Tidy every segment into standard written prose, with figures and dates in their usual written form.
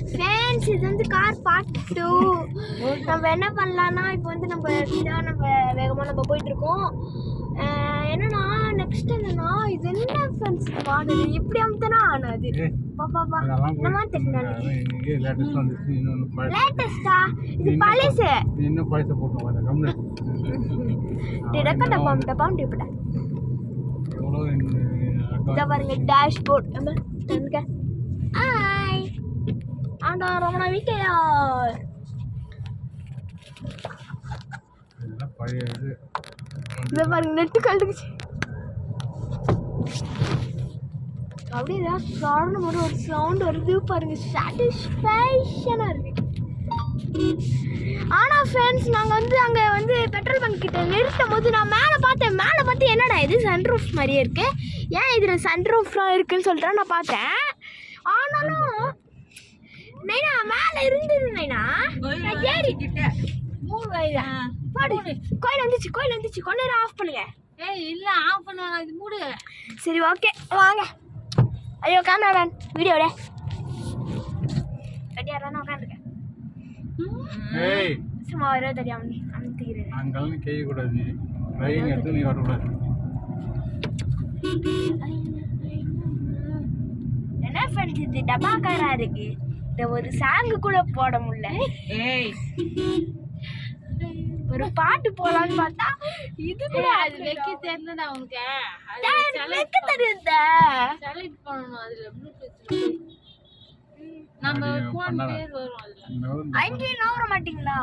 Friends இது வந்து car part 2. நம்ம என்ன பண்ணலாம்னா இப்போ வந்து நம்ம வேகமாக நம்ம போயிட்டுருக்கோம். என்னன்னா நெக்ஸ்ட் என்னன்னா இது என்ன ஃப்ரெண்ட்ஸ் மாடல் இப்படி அமுத்தனா ஆனாது பாப்பா என்னமா டெக்னாலஜி லேட்டஸ்டா இது பழசு இன்னும் பழசு போட்டோம் கம்ப்ளீட் டிடக்கட பம்ப் இப்படா இத பாருங்க டேஷ்போர்ட் நம்ம தங்க ஹாய் ஆண்டா ரொம்ப வீக்கையா இதெல்லாம் பழைய இது இத பாருங்க நெட் கழுடுச்சு அப்படியே ஏதாவது ஒரு சவுண்ட் வருது பாருங்க சாட்டிஸ்ஃபேக்ஷனா இருக்கு. ஆனா ஃப்ரெண்ட்ஸ் நாங்க வந்து அங்க வந்து பெட்ரோல் பங்க் கிட்ட நிறுத்தும் போது நான் மேலே பார்த்து என்னடா இது சன்ரூஃப் மாதிரியே இருக்கு, ஏன் இதுல சன்ரூஃப்லாம் இருக்குன்னு சொல்லிட்டு நான் பார்த்தேன். ஆனாலும் நைனா மேல இருந்தது நைனா கோயில் வந்துச்சு கொஞ்ச நேரம் ஆஃப் பண்ணுங்க. இல்ல ஆஃப் பண்ண இது மூடு. சரி ஓகே வாங்க. ஐயோ கேமராமேன் வீடியோட கட்டியாரா உட்காந்துருக்கேன். சும்மா வர தெரியாம அமுத்திக்கிறேன். அங்கெல்லாம் கேட்க கூடாது, ட்ரைவிங் எடுத்து நீ வரக்கூடாது. என்ன ஃப்ரெண்ட்ஸ் இது டபாக்காரா இருக்கு, இந்த ஒரு சாங்கு கூட போட முடியல. ஒரு பாட்டு போலான்னு பார்த்தா இது கூட அது வைக்க தெரியலடா உனக்கு. வைக்க தெரியுதா செலக்ட் பண்ணனும் அதுல ப்ளூடூத் நம்ம ஃபோன் பேர் வரும் அதுல. ஐடி நோவற மாட்டீங்களா?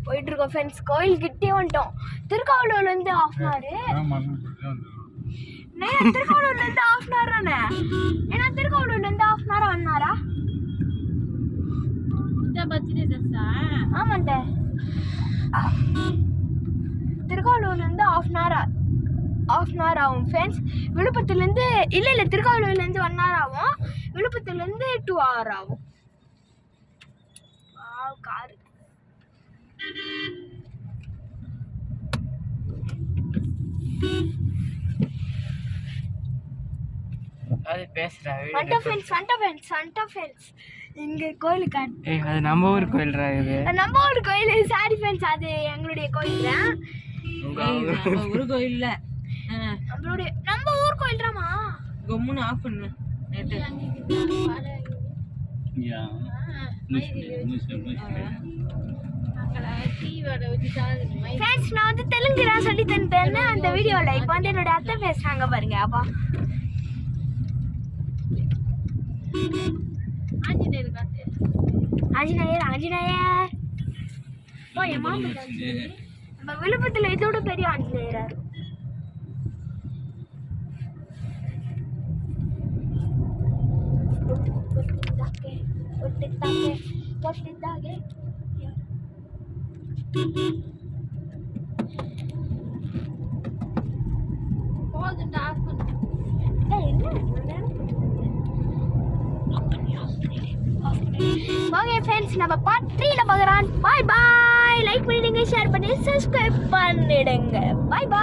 போயிட்டு இருக்கோம் ஃப்ரெண்ட்ஸ், கோயில் கிட்டே வந்துட்டோம். திருக்காவலூர்ல இருந்து ½ திருக்காவலூர்ல இருந்து ½ தானே? ஏன்னா திருக்காவலூர்ல இருந்து ½ வந்தாரா? ஆமாண்ட திருக்காவலூர்ல இருந்து ½ ஆகும் ஃப்ரெண்ட்ஸ். விழுப்புரத்துல இருந்து இல்ல திருக்காவலூர்ல இருந்து 1 hour ஆகும், விழுப்புரத்துல இருந்து 2 hour ஆகும். காரு அது பேசுறா சண்டா ஃப்ரெண்ட்ஸ் இங்க கோயில் காட்டு. அது நம்ம ஊர் கோயில்ரா, இது நம்ம ஊர் கோயில். சாரி ஃப்ரெண்ட்ஸ், அது எங்களுடைய கோயில் தான். நம்ம ஊர் கோயில் இல்ல, நம்ம ஊர் கோயில்றாமா. கம்முன்னு ஆஃப் பண்ணு. ஃப்ரெண்ட்ஸ் நான் வந்து தெலுங்கு தான் சொல்லி தந்தேன்னு அந்த வீடியோல இப்போ வந்து என்னோட அத்தை பேசுறாங்க பாருங்க. அப்பா ஆஞ்சநேயர் காட்டு. ஆஞ்சநேயர் ஓ என் மாமா நம்ம விழுப்புரத்துல இதோட பெரிய ஆஞ்சநேயரா இருக்கும். போதுண்டா ஆஃப் பண்ணு. ஓகே ஃப்ரெண்ட்ஸ், நம்ம பார்ட் 3ல பார்க்குறோம். பாய் பாய். லைக் பண்ணிடுங்க, ஷேர் பண்ணி சப்ஸ்கிரைப் பண்ணிடுங்க. பாய் பாய்.